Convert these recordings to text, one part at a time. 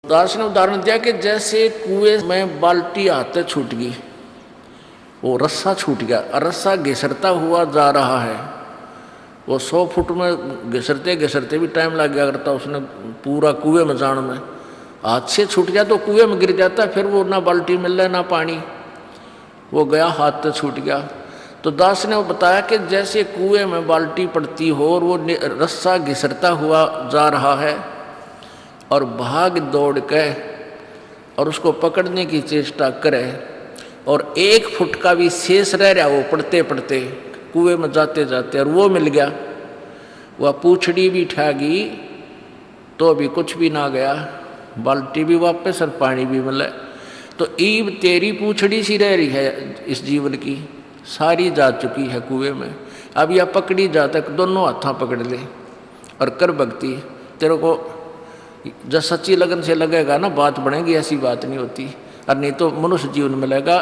दास ने उदाहरण दिया कि जैसे कुएं में बाल्टी हाथ छूट गई, वो रस्सा छूट गया और रस्सा घिसरता हुआ जा रहा है। वो 100 फुट में घिसरते घिसरते भी टाइम लग गया करता उसने पूरा कुएं में जाने में। हाथ से छूट गया तो कुएं में गिर जाता, फिर वो ना बाल्टी मिल रहा ना पानी, वो गया हाथ से छूट गया। तो दास ने वो बताया कि जैसे कुएं में बाल्टी पड़ती हो और वो रस्सा घिसरता हुआ जा रहा है और भाग दौड़ के और उसको पकड़ने की चेष्टा करे और 1 फुट का भी शेष रह रहा वो पड़ते पड़ते कुएं में जाते जाते और वो मिल गया, वह पूछड़ी भी ठागी तो अभी कुछ भी ना गया, बाल्टी भी वापस और पानी भी मिला। तो ईब तेरी पूछड़ी सी रह रही है इस जीवन की, सारी जा चुकी है कुएं में। अब यह पकड़ी जा तक दोनों हाथों पकड़ ले और कर भक्ति। तेरे को जब सच्ची लगन से लगेगा ना बात बनेगी, ऐसी बात नहीं होती। और नहीं तो मनुष्य जीवन में लगेगा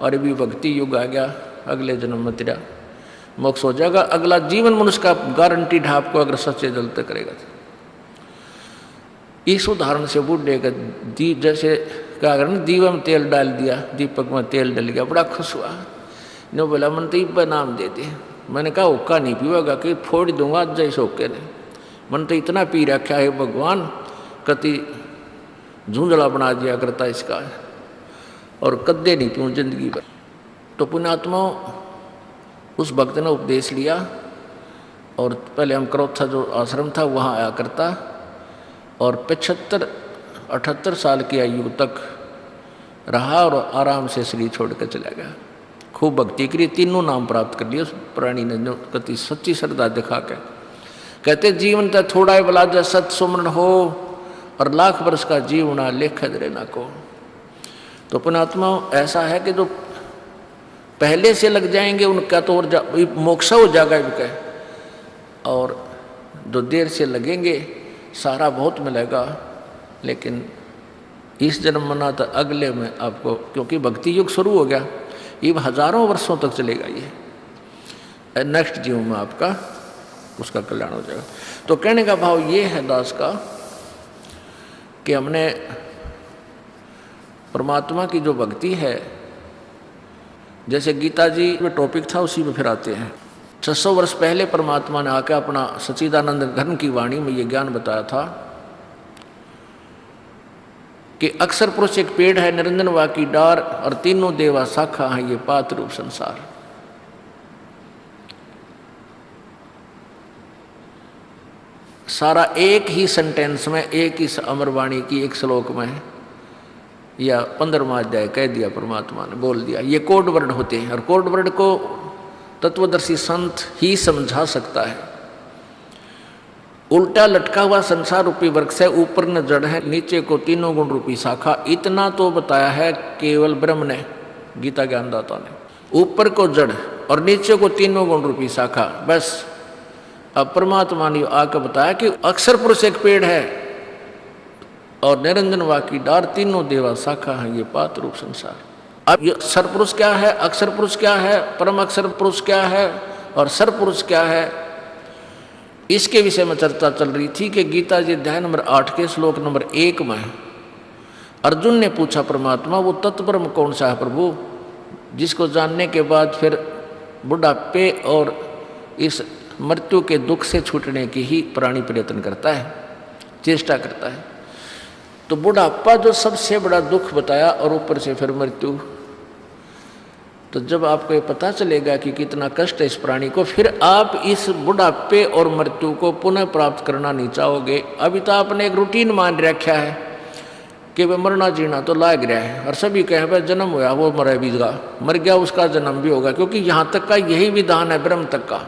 और अभी भक्ति युग आ गया, अगले जन्म में तेरा मोक्ष हो जाएगा। अगला जीवन मनुष्य का गारंटी ढाप को अगर सच्चे जल तक करेगा। इस उदाहरण से बूढ़े का जैसे क्या करें, दीवा में तेल डाल दिया, दीपक में तेल डल गया, बड़ा खुश हुआ। ने बोला मन तो इब्बा नाम दे दे। मैंने कहा हुक्का नहीं पीवागा कि फोड़ दूंगा जैसे होके ने। मन तो इतना पी रखा है भगवान, कति झुंझला बना दिया करता इसका, और कद्दे नहीं पीऊँ जिंदगी भर। तो पुण्यात्मा उस भक्त ने उपदेश लिया और पहले हम क्रोथा जो आश्रम था वहाँ आया करता और 75-78 साल की आयु तक रहा और आराम से शरीर छोड़ कर चला गया। खूब भक्ति करी, तीनों नाम प्राप्त कर लिए उस प्राणी ने, जो कति सच्ची श्रद्धा दिखा के। कहते जीवन तो थोड़ा ही बला जा सत सुमरण हो और लाख वर्ष का जीवना लेख दरे ना को। तो पुण्यात्मा ऐसा है कि जो पहले से लग जाएंगे उनका तो और मोक्ष हो जाएगा इनका, और जो देर से लगेंगे सारा बहुत मिलेगा, लेकिन इस जन्म मना तो अगले में आपको, क्योंकि भक्ति युग शुरू हो गया, ये हजारों वर्षों तक चलेगा। ये नेक्स्ट जीवन में आपका उसका कल्याण हो जाएगा। तो कहने का भाव ये है दास का कि हमने परमात्मा की जो भक्ति है, जैसे गीता जी में टॉपिक था उसी में फिर आते हैं। 600 वर्ष पहले परमात्मा ने आकर अपना सच्चिदानंद घन की वाणी में ये ज्ञान बताया था कि अक्षर पुरुष एक पेड़ है, निरंजन वा की डार और तीनों देवा शाखा है, ये पात रूप संसार। सारा एक ही सेंटेंस में, एक ही अमरवाणी की एक श्लोक में या 15वां अध्याय कह दिया परमात्मा ने, बोल दिया। ये कोड वर्ड होते हैं और कोड वर्ड को तत्वदर्शी संत ही समझा सकता है। उल्टा लटका हुआ संसार रूपी वृक्ष है, ऊपर न जड़ है, नीचे को तीनों गुण रूपी शाखा, इतना तो बताया है केवल ब्रह्म ने, गीता ज्ञानदाता ने। ऊपर को जड़ और नीचे को तीनों गुण रूपी शाखा, बस। अब परमात्मा ने आकर बताया कि अक्षर पुरुष एक पेड़ है और निरंजन वा की डार, तीनों देवा शाखा है, ये पात रूप संसार। अब ये अक्षर पुरुष क्या है, अक्षर पुरुष क्या है, परम अक्षर पुरुष क्या है और सर पुरुष क्या है, इसके विषय में चर्चा चल रही थी कि गीता जी अध्याय नंबर 8 के श्लोक नंबर 1 में अर्जुन ने पूछा परमात्मा वो तत्ब्रह्म कौन सा है प्रभु, जिसको जानने के बाद फिर बुढ़ापे और इस मृत्यु के दुख से छूटने की ही प्राणी प्रयत्न करता है, चेष्टा करता है। तो बुढ़ापा जो सबसे बड़ा दुख बताया और ऊपर से फिर मृत्यु। तो जब आपको ये पता चलेगा कि कितना कष्ट है इस प्राणी को, फिर आप इस बुढ़ापे और मृत्यु को पुनः प्राप्त करना नहीं चाहोगे। अभी तो आपने एक रूटीन मान रखा है कि वह मरना जीना तो लाग रहा है, और सभी कहे भाई जन्म हुआ वो मरे भी गा, मर गया उसका जन्म भी होगा, क्योंकि यहाँ तक का यही विधान है ब्रह्म तक का।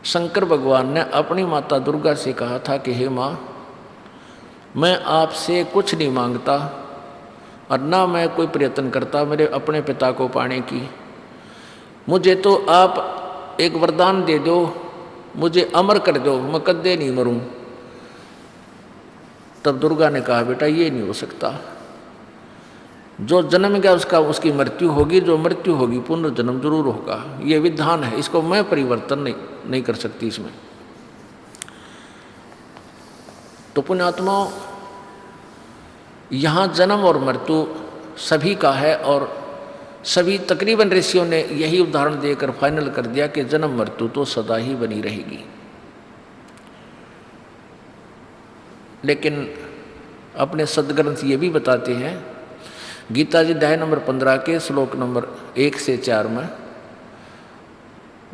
शंकर भगवान ने अपनी माता दुर्गा से कहा था कि हे माँ, मैं आपसे कुछ नहीं मांगता और ना मैं कोई प्रयत्न करता मेरे अपने पिता को पाने की, मुझे तो आप एक वरदान दे दो, मुझे अमर कर दो, मैं कद्दे नहीं मरूं। तब दुर्गा ने कहा बेटा ये नहीं हो सकता, जो जन्म गया उसकी मृत्यु होगी, जो मृत्यु होगी पुनर्जन्म जरूर होगा, ये विधान है, इसको मैं परिवर्तन नहीं कर सकती इसमें। तो पुण्यात्माओं, यहाँ जन्म और मृत्यु सभी का है और सभी तकरीबन ऋषियों ने यही उदाहरण देकर फाइनल कर दिया कि जन्म मृत्यु तो सदा ही बनी रहेगी। लेकिन अपने सदग्रंथ ये भी बताते हैं, गीता जी अध्याय नंबर 15 के श्लोक नंबर 1 से 4 में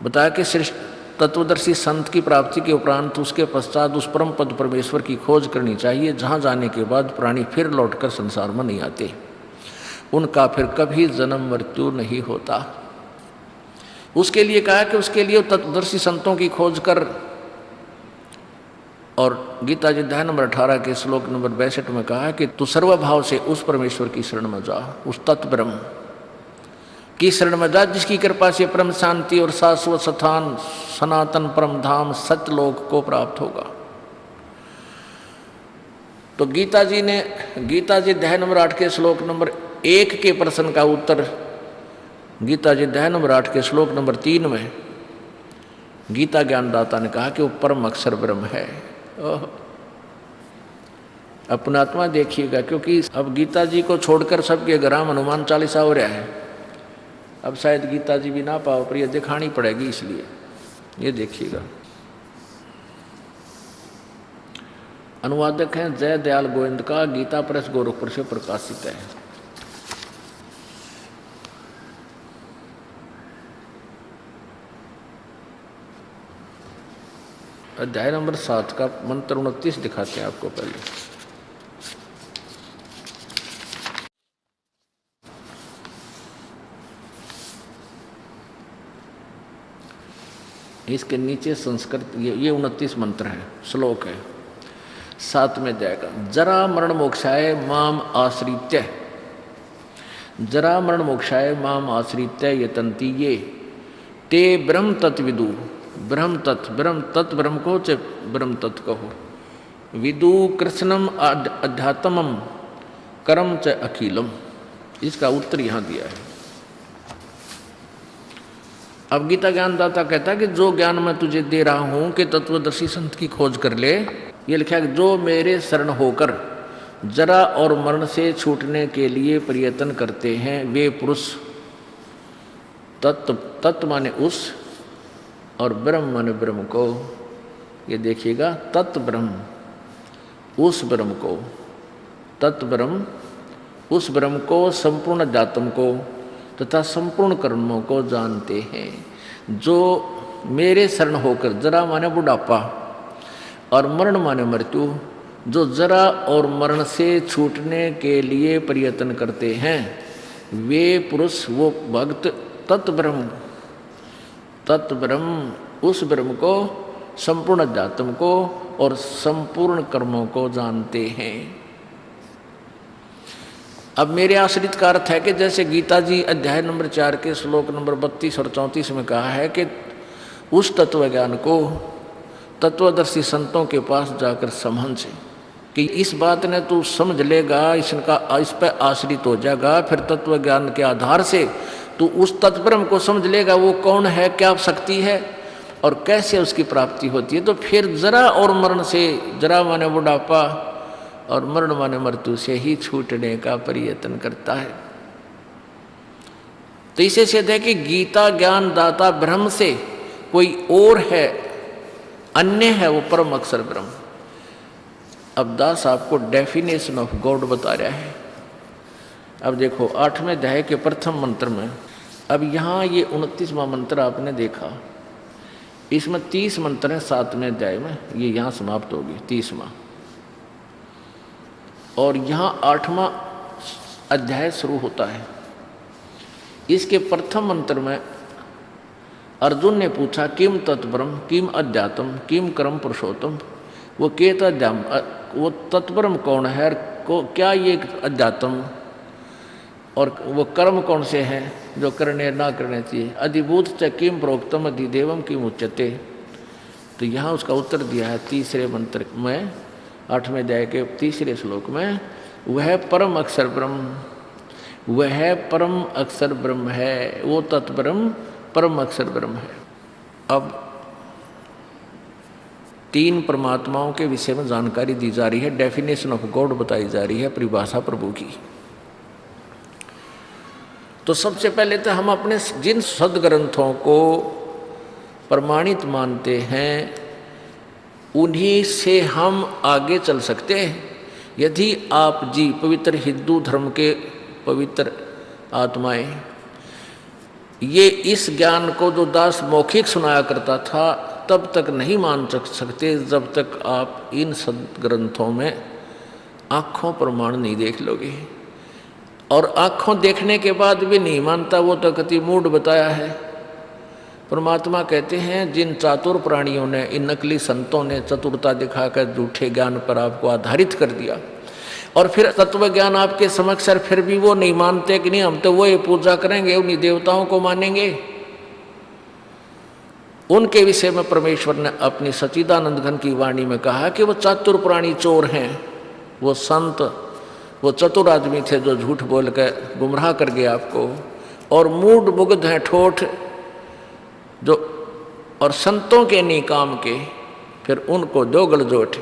बताया कि श्रेष्ठ तत्वदर्शी संत की प्राप्ति के उपरांत उसके पश्चात उस परम पद परमेश्वर की खोज करनी चाहिए, जहाँ जाने के बाद प्राणी फिर लौटकर संसार में नहीं आते, उनका फिर कभी जन्म मृत्यु नहीं होता। उसके लिए कहा कि उसके लिए तत्वदर्शी संतों की खोज कर, और गीता जी अध्याय नंबर 18 के श्लोक नंबर 62 में कहा है कि तू सर्वभाव से उस परमेश्वर की शरण में जा, उस तत्व ब्रह्म की शरण में जा, जिसकी कृपा से परम शांति और शाश्वत स्थान सनातन परम धाम सत्यलोक को प्राप्त होगा। तो गीता जी अध्याय नंबर 8 के श्लोक नंबर 1 के प्रश्न का उत्तर गीता जी अध्याय नंबर 8 के श्लोक नंबर 3 में गीता ज्ञानदाता ने कहा कि वो परम अक्षर ब्रह्म है। अपना आत्मा देखिएगा, क्योंकि अब गीता जी को छोड़कर सबके घरां हनुमान चालीसा हो रहा है। अब शायद गीता जी भी ना पाओ, पर ये दिखानी पड़ेगी, इसलिए ये देखिएगा। अनुवादक हैं जय दयाल गोविंद का, गीता प्रेस गोरखपुर से प्रकाशित है। अध्याय नंबर 7 का मंत्र 29 दिखाते हैं आपको पहले। इसके नीचे संस्कृत ये 29 मंत्र है, श्लोक है। 7 में जाएगा, जरा मरण मोक्षाय माम आश्रित्य, जरा मरण मोक्षाय माम आश्रित्य यतन्ति ये ते ब्रह्म तत्विदु, ब्रह्म तत्व ब्रह्म को च ब्रह्म तत्व कहो, विदु कृष्णम अध्यात्मम कर्म च अखिलम। इसका उत्तर यहाँ दिया है। अब गीता ज्ञानदाता कहता है कि जो ज्ञान मैं तुझे दे रहा हूँ कि तत्वदर्शी संत की खोज कर ले, ये लिखा है जो मेरे शरण होकर जरा और मरण से छूटने के लिए प्रयत्न करते हैं वे पुरुष, तत्व माने उस और ब्रह्म माने ब्रह्म को, ये देखिएगा, तत्व ब्रह्म उस ब्रह्म को, तत्व ब्रह्म उस ब्रह्म को, संपूर्ण अध्यात्म को तथा संपूर्ण कर्मों को जानते हैं। जो मेरे शरण होकर, जरा माने बुढ़ापा और मरण माने मृत्यु, जो जरा और मरण से छूटने के लिए प्रयत्न करते हैं वे पुरुष, वो भक्त तत्व ब्रह्म उस ब्रह्म को, संपूर्ण अध्यात्म को और संपूर्ण कर्मों को जानते हैं। अब मेरे आश्रित का अर्थ है कि जैसे गीता जी अध्याय नंबर 4 के श्लोक नंबर 32 और 34 में कहा है कि उस तत्व ज्ञान को तत्वदर्शी संतों के पास जाकर समझ कि इस बात ने तू समझ लेगा, इस पर आश्रित हो जाएगा, फिर तत्व ज्ञान के आधार से तू उस तत्ब्रह्म को समझ लेगा, वो कौन है, क्या शक्ति है और कैसे उसकी प्राप्ति होती है। तो फिर जरा और मरण से, जरा माने बुढ़ापा और मरण माने मृत्यु से ही छूटने का प्रयत्न करता है। तो इसे सिद्ध है कि गीता ज्ञान दाता ब्रह्म से कोई और है, अन्य है, वो परम अक्षर ब्रह्म। अब दास आपको डेफिनेशन ऑफ गॉड बता रहा है। अब देखो 8वें अध्याय के प्रथम मंत्र में, अब यहाँ ये 29वां मंत्र आपने देखा, इसमें 30 मंत्र हैं 7वें अध्याय में, ये यहाँ समाप्त होगी 30वां, और यहाँ 8वां अध्याय शुरू होता है। इसके प्रथम मंत्र में अर्जुन ने पूछा किम तत्ब्रह्म किम अध्यात्म किम कर्म पुरुषोत्तम, वो केत अध्यात्म, वो तत्ब्रह्म कौन है, क्या ये अध्यात्म और वो कर्म कौन से हैं जो करने ना करने चाहिए, अधिभूत च किम प्रोक्तम अधिदेवम किम उच्यते। तो यहाँ उसका उत्तर दिया है 3रे मंत्र में, 8वें अध्याय के 3रे श्लोक में, वह परम अक्षर ब्रह्म, वह परम अक्षर ब्रह्म है, वो तत्ब्रह्म परम अक्षर ब्रह्म है। अब 3 परमात्माओं के विषय में जानकारी दी जा रही है, डेफिनेशन ऑफ गॉड बताई जा रही है, परिभाषा प्रभु की। तो सबसे पहले तो हम अपने जिन सदग्रंथों को प्रमाणित मानते हैं उन्हीं से हम आगे चल सकते हैं। यदि आप जी पवित्र हिंदू धर्म के पवित्र आत्माएं ये इस ज्ञान को जो दास मौखिक सुनाया करता था तब तक नहीं मान सकते जब तक आप इन सदग्रंथों में आँखों प्रमाण नहीं देख लोगे। और आँखों देखने के बाद भी नहीं मानता, वो तो कति मूड बताया है। परमात्मा कहते हैं जिन चातुर प्राणियों ने, इन नकली संतों ने चतुरता दिखाकर झूठे ज्ञान पर आपको आधारित कर दिया और फिर तत्व ज्ञान आपके समक्ष है, फिर भी वो नहीं मानते कि नहीं हम तो वो पूजा करेंगे, उन्हीं देवताओं को मानेंगे। उनके विषय में परमेश्वर ने अपनी सच्चिदानंद घन की वाणी में कहा कि वो चातुर प्राणी चोर हैं, वो संत, वो चतुर आदमी थे जो झूठ बोल कर गुमराह कर गए आपको, और मूड मुग्ध हैं ठोठ जो, और संतों के नहीं काम के, फिर उनको दो गलजोट।